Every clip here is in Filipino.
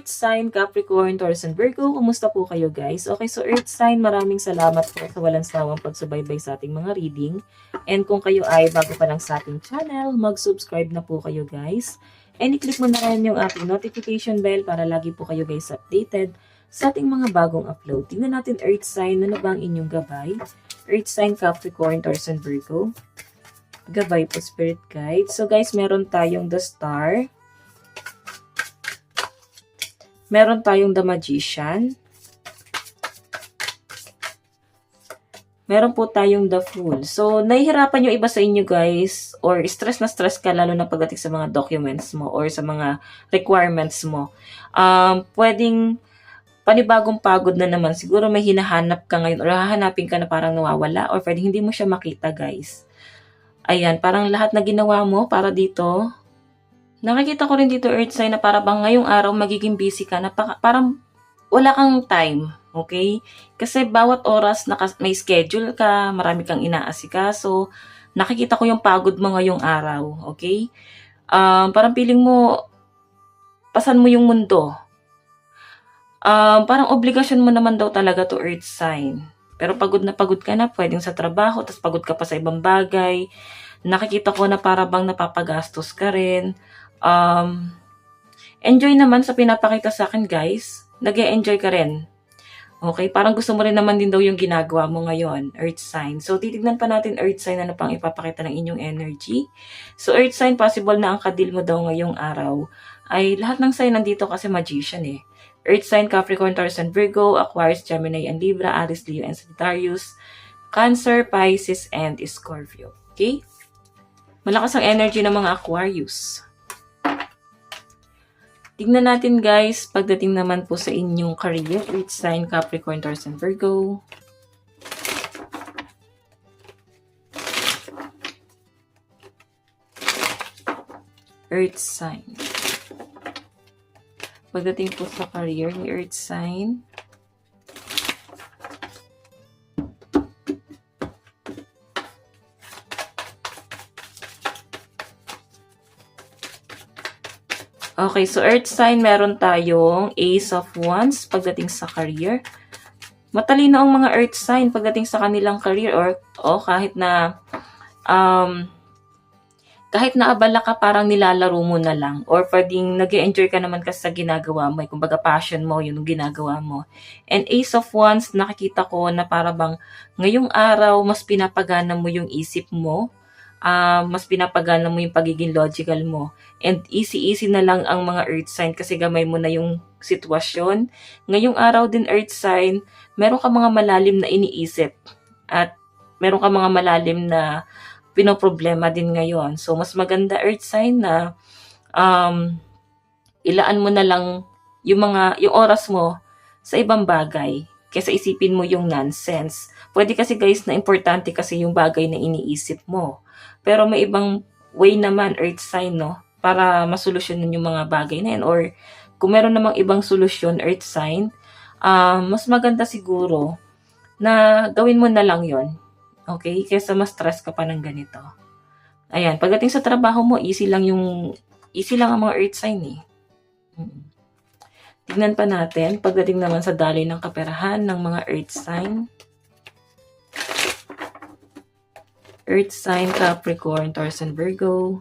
Earth sign, Capricorn, Taurus, and Virgo, kumusta po kayo guys? Okay, so Earth sign, maraming salamat po sa walang sawang pagsubaybay sa ating mga reading. And kung kayo ay bago pa lang sa ating channel, mag-subscribe na po kayo guys. And i-click mo na rin yung ating notification bell para lagi po kayo guys updated sa ating mga bagong upload. Tingnan natin Earth sign, ano ba ang inyong gabay? Earth sign, Capricorn, Taurus, and Virgo. Gabay po, Spirit Guide. So guys, meron tayong the Star. Meron tayong the Magician. Meron po tayong the Fool. So, nahihirapan yung iba sa inyo guys, or stress na stress ka lalo na pagdating sa mga documents mo or sa mga requirements mo. Pwedeng panibagong pagod na naman. Siguro may hinahanap ka ngayon or hahanapin ka na parang nawawala or pwedeng hindi mo siya makita guys. Ayan, parang lahat na ginawa mo para dito. Nakikita ko rin dito Earth sign na para bang ngayong araw magiging busy ka na parang wala kang time, okay? Kasi bawat oras may schedule ka, marami kang inaasikaso. Nakikita ko yung pagod mo ngayong araw, okay? Parang feeling mo pasan mo yung mundo. Parang obligasyon mo naman daw talaga to Earth sign. Pero pagod na pagod ka na, pwedeng sa trabaho, tapos pagod ka pa sa ibang bagay. Nakikita ko na para bang napapagastos ka rin. Enjoy naman sa pinapakita sa akin guys. Nag-e-enjoy ka rin. Okay, parang gusto mo rin naman din daw yung ginagawa mo ngayon, Earth sign. So, titignan pa natin Earth sign ano pang ipapakita ng inyong energy. So, Earth sign, possible na ang kadil mo daw ngayong araw ay lahat ng sign nandito kasi Magician eh. Earth sign, Capricorn, Taurus, and Virgo, Aquarius, Gemini, and Libra, Aries, Leo, and Sagittarius, Cancer, Pisces, and Scorpio. Okay? Malakas ang energy ng mga Aquarius. Tignan natin guys, pagdating naman po sa inyong career, Earth sign, Capricorn, Taurus, and Virgo. Earth sign. Pagdating po sa career ni Earth sign. Okay, so Earth sign, meron tayong Ace of Wands pagdating sa career. Matalino ang mga Earth sign pagdating sa kanilang career or kahit na abala ka, parang nilalaro mo na lang or pwedeng nag-e-enjoy ka naman kasi sa ginagawa mo. Kumbaga passion mo, yun yung ginagawa mo. And Ace of Wands, nakikita ko na para bang ngayong araw, mas pinapagana mo yung isip mo. Mas pinapagana mo yung pagiging logical mo. And easy-easy na lang ang mga Earth sign kasi gamay mo na yung sitwasyon. Ngayong araw din Earth sign, meron ka mga malalim na iniisip. At meron ka mga malalim na pinoproblema din ngayon. So, mas maganda Earth sign na ilaan mo na lang yung oras mo sa ibang bagay kaysa isipin mo yung nonsense. Pwede kasi guys na importante kasi yung bagay na iniisip mo. Pero may ibang way naman Earth sign, no? Para masolusyonan yung mga bagay na yan. Or kung meron namang ibang solusyon Earth sign, mas maganda siguro na gawin mo na lang yon. Okay? Kaysa mas stress ka pa ng ganito. Ayan, pagdating sa trabaho mo, easy lang ang mga Earth sign eh. Tignan pa natin, pagdating naman sa daloy ng kaperahan ng mga Earth sign. Earth sign, Capricorn, Taurus, and Virgo.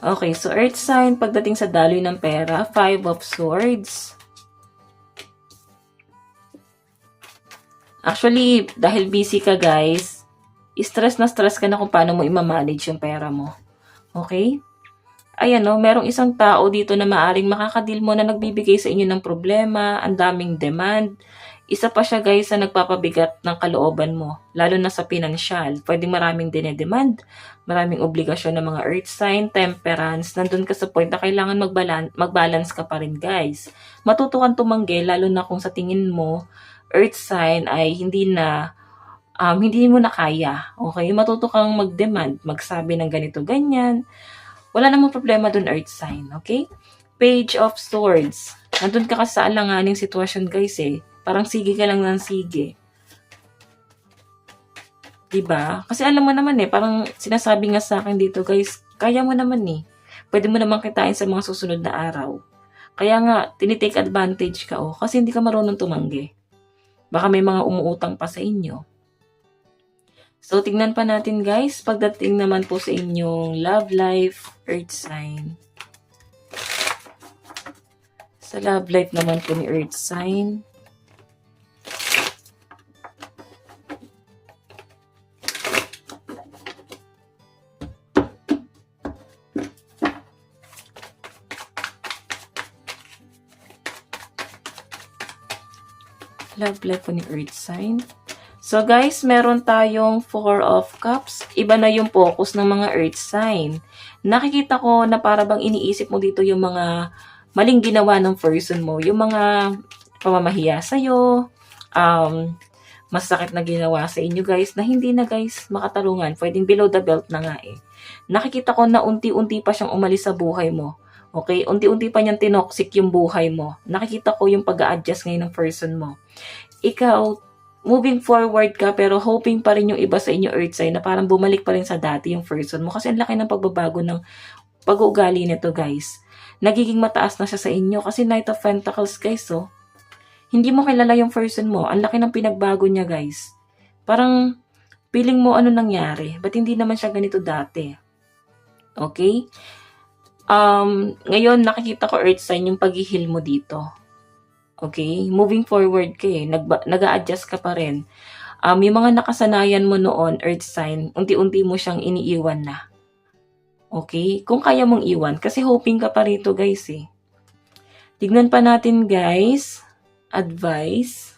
Okay, so Earth sign, pagdating sa daloy ng pera, 5 of Swords. Actually, dahil busy ka guys, stress na stress ka na kung paano mo i-manage yung pera mo. Okay? Ayan no, merong isang tao dito na maaring makakadil mo na nagbibigay sa inyo ng problema, ang daming demand. Isa pa siya guys sa nagpapabigat ng kalooban mo, lalo na sa pinansyal. Pwedeng maraming dinedemand, maraming obligasyon ng mga Earth sign, Temperance. Nandun ka sa point na kailangan mag-balance ka pa rin guys. Matuto kang tumanggi, lalo na kung sa tingin mo, Earth sign ay hindi mo na kaya. Okay? Matuto kang mag-demand, magsabi ng ganito, ganyan. Wala namang problema dun, Earth sign. Okay? Page of Swords. Nandun ka sa alanganing sitwasyon guys eh. Parang sige ka lang ng sige. Diba? Kasi alam mo naman parang sinasabi nga sa akin dito guys, kaya mo naman Pwede mo naman kitain sa mga susunod na araw. Kaya nga, tinitake advantage ka kasi hindi ka marunong tumanggi. Baka may mga umuutang pa sa inyo. So, tingnan pa natin guys, pagdating naman po sa inyong love life, earth sign. Sa love life naman po ni earth sign, love life po ni earth sign. So guys, meron tayong 4 of cups. Iba na yung focus ng mga earth sign. Nakikita ko na para bang iniisip mo dito yung mga maling ginawa ng person mo. Yung mga pamamahiya sa'yo, masakit na ginawa sa inyo guys, na hindi na guys makatarungan. Pwedeng below the belt na nga Nakikita ko na unti-unti pa siyang umalis sa buhay mo. Okay? Unti-unti pa niyang tinoxic yung buhay mo. Nakikita ko yung pag-a-adjust ngayon ng person mo. Ikaw, moving forward ka, pero hoping pa rin yung iba sa inyo earth sign na parang bumalik pa rin sa dati yung person mo. Kasi ang laki ng pagbabago ng pag-uugali nito guys. Nagiging mataas na siya sa inyo. Kasi Knight of Pentacles guys Hindi mo kilala yung person mo. Ang laki ng pinagbago niya guys. Parang feeling mo ano nangyari. Ba't hindi naman siya ganito dati? Okay? Ngayon nakikita ko earth sign yung pag-heal mo dito. Okay? Moving forward ka nag-a-adjust ka pa rin. Yung mga nakasanayan mo noon, earth sign, unti-unti mo siyang iniiwan na. Okay? Kung kaya mong iwan. Kasi hoping ka pa rito guys Tignan pa natin guys. Advice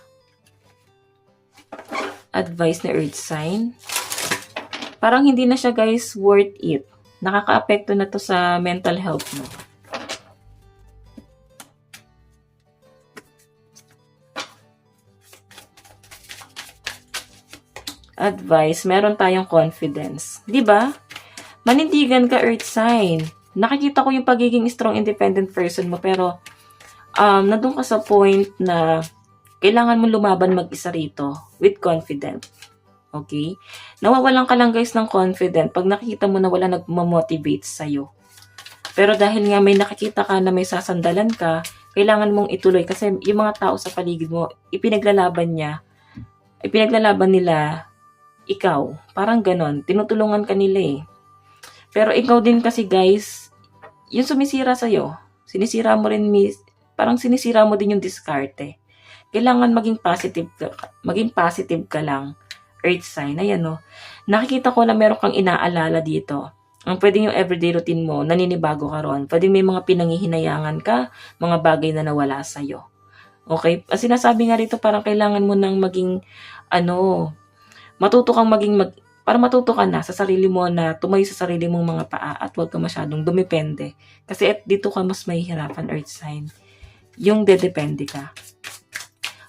na earth sign. Parang hindi na siya guys worth it. Nakaka-apekto na to sa mental health mo. Advice, meron tayong confidence. 'Di ba? Manindigan ka earth sign. Nakikita ko yung pagiging strong independent person mo pero nandun ka sa point na kailangan mo lumaban mag-isa rito with confidence. Okay? Nawawalan ka lang guys ng confidence pag nakikita mo na wala nagmamotivate sa'yo. Pero dahil nga may nakikita ka na may sasandalan ka, kailangan mong ituloy kasi yung mga tao sa paligid mo, ipinaglalaban nila ikaw. Parang ganon. Tinutulungan ka nila Pero ikaw din kasi guys, yung sumisira sa'yo, sinisira mo rin parang sinisira mo din yung diskarte. Kailangan maging positive ka lang. Earth sign. Ayan Nakikita ko na meron kang inaalala dito. Ang pwedeng yung everyday routine mo, naninibago ka ron. Pwedeng may mga pinangihinayangan ka, mga bagay na nawala sa'yo. Okay? Sinasabi nga rito parang kailangan mo nang maging, matuto ka na sa sarili mo na tumayo sa sarili mong mga paa at huwag ka masyadong dumepende. Kasi dito ka mas mahihirapan, earth sign. Yung dedepende ka.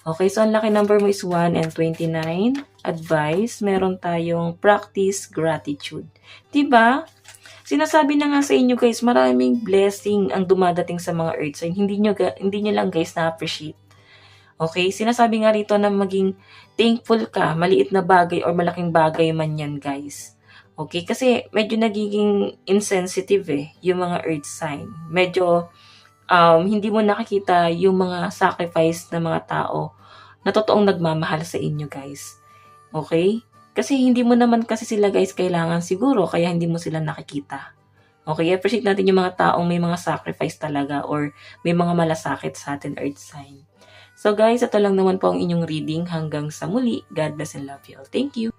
Okay, so ang lucky number mo is 1 and 29. Advice, meron tayong practice gratitude. Diba? Sinasabi na nga sa inyo guys, maraming blessing ang dumadating sa mga earth sign. Hindi nyo lang guys na-appreciate. Okay, sinasabi nga rito na maging thankful ka, maliit na bagay or malaking bagay man yan guys. Okay, kasi medyo nagiging insensitive yung mga earth sign. Medyo hindi mo nakikita yung mga sacrifice ng mga tao na totoong nagmamahal sa inyo guys. Okay? Kasi hindi mo naman kasi sila guys kailangan siguro kaya hindi mo sila nakikita. Okay? Appreciate natin yung mga taong may mga sacrifice talaga or may mga malasakit sa atin earth sign. So guys, ito lang naman po ang inyong reading. Hanggang sa muli. God bless and love you all. Thank you.